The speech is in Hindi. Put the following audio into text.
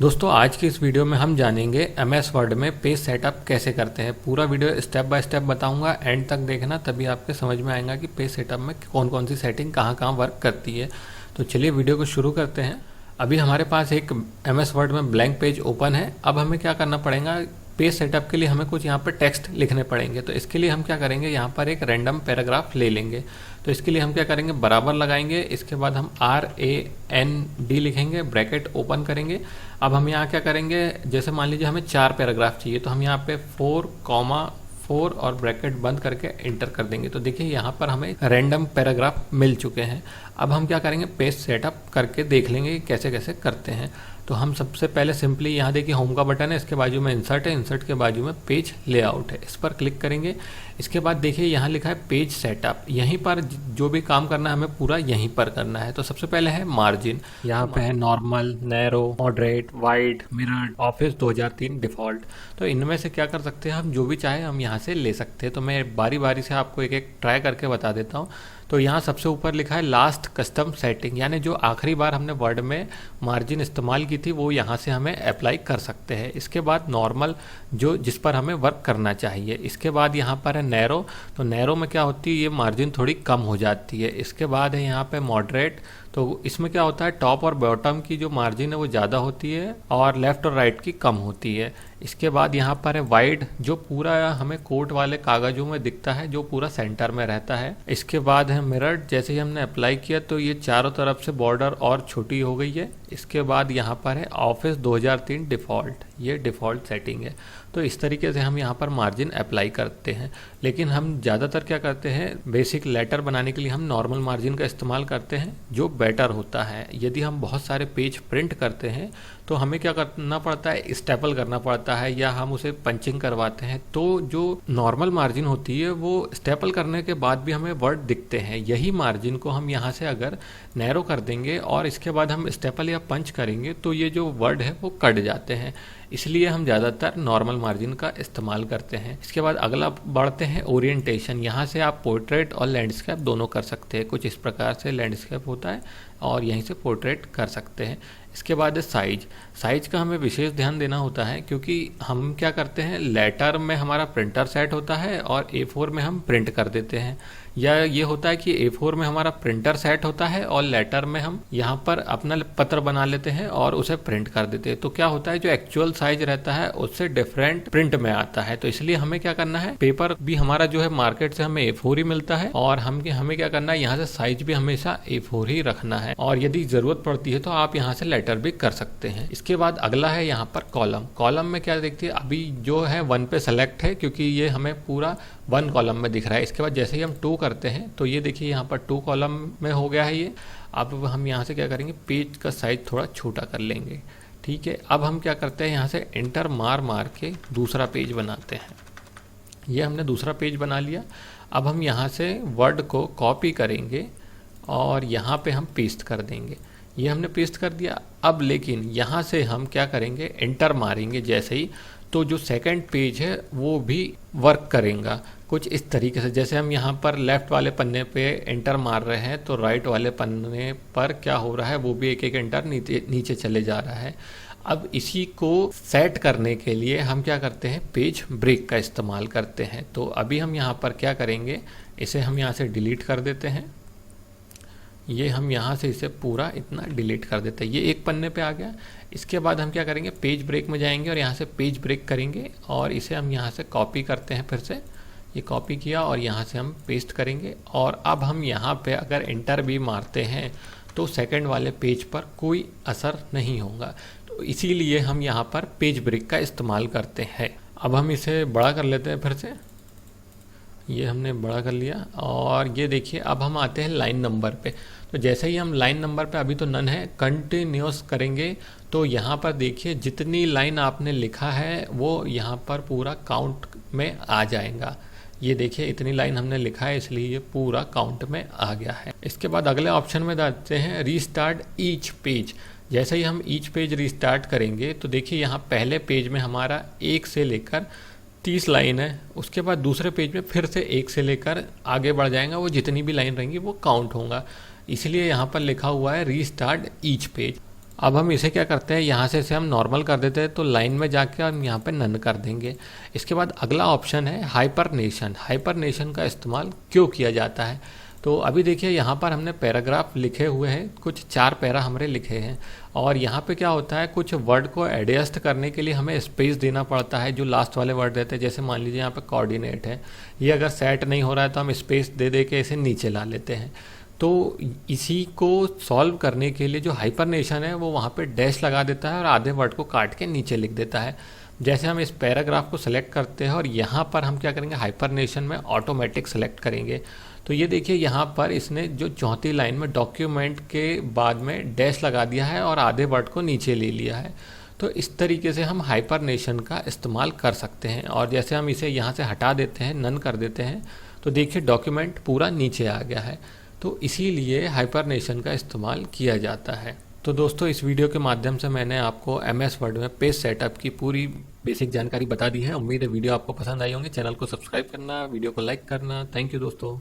दोस्तों आज की इस वीडियो में हम जानेंगे एमएस वर्ड में पेज सेटअप कैसे करते हैं। पूरा वीडियो स्टेप बाय स्टेप बताऊंगा, एंड तक देखना, तभी आपके समझ में आएगा कि पेज सेटअप में कौन कौन सी सेटिंग कहाँ कहाँ वर्क करती है। तो चलिए वीडियो को शुरू करते हैं। अभी हमारे पास एक एमएस वर्ड में ब्लैंक पेज ओपन है। अब हमें क्या करना पड़ेगा, पेज सेटअप के लिए हमें कुछ यहाँ पर टेक्स्ट लिखने पड़ेंगे। तो इसके लिए हम क्या करेंगे, यहाँ पर एक रैंडम पैराग्राफ ले लेंगे। तो इसके लिए हम क्या करेंगे, बराबर लगाएंगे, इसके बाद हम RAND लिखेंगे, ब्रैकेट ओपन करेंगे। अब हम यहाँ क्या करेंगे, जैसे मान लीजिए हमें 4 पैराग्राफ चाहिए, तो हम यहाँ पे 4, और ब्रैकेट बंद करके इंटर कर देंगे। तो देखिए यहाँ पर हमें रैंडम पैराग्राफ मिल चुके हैं। अब हम क्या करेंगे, पेज सेटअप करके देख लेंगे कि कैसे कैसे करते हैं। तो हम सबसे पहले सिंपली यहाँ देखिए होम का बटन है, इसके बाजू में इंसर्ट है, इंसर्ट के बाजू में पेज लेआउट है, इस पर क्लिक करेंगे। इसके बाद देखिए यहाँ लिखा है पेज सेटअप। यहीं पर जो भी काम करना है हमें पूरा यहीं पर करना है। तो सबसे पहले है मार्जिन, यहाँ पे है normal, narrow, moderate, wide, mirrored, office 2003 default. तो इनमें से क्या कर सकते हैं, हम जो भी चाहे हम यहाँ से ले सकते हैं। तो मैं बारी बारी से आपको एक एक ट्राई करके बता देता हूँ। तो यहाँ सबसे ऊपर लिखा है लास्ट कस्टम सेटिंग, यानी जो आखिरी बार हमने वर्ड में मार्जिन इस्तेमाल की थी वो यहाँ से हमें अप्लाई कर सकते हैं। इसके बाद नॉर्मल, जो जिस पर हमें वर्क करना चाहिए। इसके बाद यहाँ पर है नैरो, तो नैरो में क्या होती है, ये मार्जिन थोड़ी कम हो जाती है। इसके बाद है यहाँ पे मॉडरेट, तो इसमें क्या होता है, टॉप और बॉटम की जो मार्जिन है वो ज़्यादा होती है और लेफ़्ट और राइट की कम होती है। इसके बाद यहाँ पर है वाइड, जो पूरा हमें कोट वाले कागजों में दिखता है, जो पूरा सेंटर में रहता है। इसके बाद है मिरर, जैसे ही हमने अप्लाई किया तो ये चारों तरफ से बॉर्डर और छोटी हो गई है। इसके बाद यहाँ पर है ऑफिस 2003 डिफ़ॉल्ट, ये डिफ़ॉल्ट सेटिंग है। तो इस तरीके से हम यहाँ पर मार्जिन अप्लाई करते हैं। लेकिन हम ज़्यादातर क्या करते हैं, बेसिक लेटर बनाने के लिए हम नॉर्मल मार्जिन का इस्तेमाल करते हैं, जो बेटर होता है। यदि हम बहुत सारे पेज प्रिंट करते हैं तो हमें क्या करना पड़ता है, स्टेपल करना पड़ता है, या हम उसे पंचिंग करवाते हैं। तो जो नॉर्मल मार्जिन होती है वो स्टेपल करने के बाद भी हमें वर्ड दिखते हैं। यही मार्जिन को हम यहाँ से अगर नैरो कर देंगे और इसके बाद हम स्टेपल या पंच करेंगे तो ये जो वर्ड है वो कट जाते हैं। इसलिए हम ज़्यादातर नॉर्मल मार्जिन का इस्तेमाल करते हैं। इसके बाद अगला बढ़ते हैं ओरिएंटेशन। यहाँ से आप पोर्ट्रेट और लैंडस्केप दोनों कर सकते हैं। कुछ इस प्रकार से लैंडस्केप होता है और यहीं से पोर्ट्रेट कर सकते हैं। इसके बाद है साइज। साइज का हमें विशेष ध्यान देना होता है, क्योंकि हम क्या करते हैं, लेटर में हमारा प्रिंटर सेट होता है और A4 में हम प्रिंट कर देते हैं। या ये होता है कि A4 में हमारा प्रिंटर सेट होता है और लेटर में हम यहाँ पर अपना पत्र बना लेते हैं और उसे प्रिंट कर देते हैं। तो क्या होता है, जो एक्चुअल साइज रहता है उससे डिफरेंट प्रिंट में आता है। तो इसलिए हमें क्या करना है, पेपर भी हमारा जो है मार्केट से हमें A4 ही मिलता है और हमें क्या करना है, यहाँ से साइज भी हमेशा A4 ही रखना है। और यदि जरूरत पड़ती है तो आप यहाँ से लेटर भी कर सकते हैं। इसके बाद अगला है यहाँ पर कॉलम। कॉलम में क्या देखिए, अभी जो है 1 पे सेलेक्ट है, क्योंकि ये हमें पूरा 1 कॉलम में दिख रहा है। इसके बाद जैसे ही हम 2 करते हैं तो ये देखिए यहाँ पर 2 कॉलम में हो गया है ये। अब हम यहाँ से क्या करेंगे, पेज का साइज थोड़ा छोटा कर लेंगे। ठीक है, अब हम क्या करते हैं, यहाँ से एंटर मार के दूसरा पेज बनाते हैं। ये हमने दूसरा पेज बना लिया। अब हम यहाँ से वर्ड को कॉपी करेंगे और यहाँ पे हम पेस्ट कर देंगे। ये हमने पेस्ट कर दिया। अब लेकिन यहाँ से हम क्या करेंगे, एंटर मारेंगे जैसे ही, तो जो सेकंड पेज है वो भी वर्क करेगा कुछ इस तरीके से। जैसे हम यहाँ पर लेफ्ट वाले पन्ने पे एंटर मार रहे हैं तो राइट वाले पन्ने पर क्या हो रहा है, वो भी एक एक एंटर नीचे चले जा रहा है। अब इसी को सेट करने के लिए हम क्या करते हैं, पेज ब्रेक का इस्तेमाल करते हैं। तो अभी हम यहाँ पर क्या करेंगे, इसे हम यहाँ से डिलीट कर देते हैं। ये हम यहाँ से इसे पूरा इतना डिलीट कर देते हैं। ये एक पन्ने पे आ गया। इसके बाद हम क्या करेंगे, पेज ब्रेक में जाएंगे और यहाँ से पेज ब्रेक करेंगे और इसे हम यहाँ से कॉपी करते हैं। फिर से ये कॉपी किया और यहाँ से हम पेस्ट करेंगे। और अब हम यहाँ पे अगर एंटर भी मारते हैं तो सेकंड वाले पेज पर कोई असर नहीं होगा। तो इसीलिए हम यहाँ पर पेज ब्रेक का इस्तेमाल करते हैं। अब हम इसे बड़ा कर लेते हैं। फिर से ये हमने बड़ा कर लिया और ये देखिए अब हम आते हैं लाइन नंबर पे। तो जैसे ही हम लाइन नंबर पे, अभी तो नन है, कंटिन्यूस करेंगे तो यहाँ पर देखिए जितनी लाइन आपने लिखा है वो यहाँ पर पूरा काउंट में आ जाएगा। ये देखिए इतनी लाइन हमने लिखा है, इसलिए ये पूरा काउंट में आ गया है। इसके बाद अगले ऑप्शन में जाते हैं रीस्टार्ट ईच पेज। जैसे ही हम ईच पेज रीस्टार्ट करेंगे तो देखिए यहाँ पहले पेज में हमारा 1 से लेकर 30 लाइन है। उसके बाद दूसरे पेज में फिर से 1 से लेकर आगे बढ़ जाएगा, वो जितनी भी लाइन रहेंगी वो काउंट होगा। इसलिए यहाँ पर लिखा हुआ है रीस्टार्ट ईच पेज। अब हम इसे क्या करते हैं, यहाँ से इसे हम नॉर्मल कर देते हैं, तो लाइन में जाके हम यहाँ पे नन कर देंगे। इसके बाद अगला ऑप्शन है हाइपरनेशन। हाइपरनेशन का इस्तेमाल क्यों किया जाता है, तो अभी देखिए यहाँ पर हमने पैराग्राफ लिखे हुए हैं, कुछ 4 पैरा हमने लिखे हैं, और यहाँ पे क्या होता है, कुछ वर्ड को एडजस्ट करने के लिए हमें स्पेस देना पड़ता है जो लास्ट वाले वर्ड रहते हैं। जैसे मान लीजिए यहाँ पे कोऑर्डिनेट है, ये अगर सेट नहीं हो रहा है तो हम स्पेस दे दे के इसे नीचे ला लेते हैं। तो इसी को सॉल्व करने के लिए जो हाइपरनेशन है वो वहाँ पे डैश लगा देता है और आधे वर्ड को काट के नीचे लिख देता है। जैसे हम इस पैराग्राफ को सेलेक्ट करते हैं और यहाँ पर हम क्या करेंगे, हाइपरनेशन में ऑटोमेटिक सेलेक्ट करेंगे। तो ये देखिए यहाँ पर इसने जो चौथी लाइन में डॉक्यूमेंट के बाद में डैश लगा दिया है और आधे वर्ड को नीचे ले लिया है। तो इस तरीके से हम हाइपरनेशन का इस्तेमाल कर सकते हैं। और जैसे हम इसे यहाँ से हटा देते हैं, नन कर देते हैं, तो देखिए डॉक्यूमेंट पूरा नीचे आ गया है। तो इसीलिए हाइपरनेशन का इस्तेमाल किया जाता है। तो दोस्तों, इस वीडियो के माध्यम से मैंने आपको MS वर्ड में पेज सेटअप की पूरी बेसिक जानकारी बता दी है। उम्मीद है वीडियो आपको पसंद आई होंगी। चैनल को सब्सक्राइब करना, वीडियो को लाइक करना। थैंक यू दोस्तों।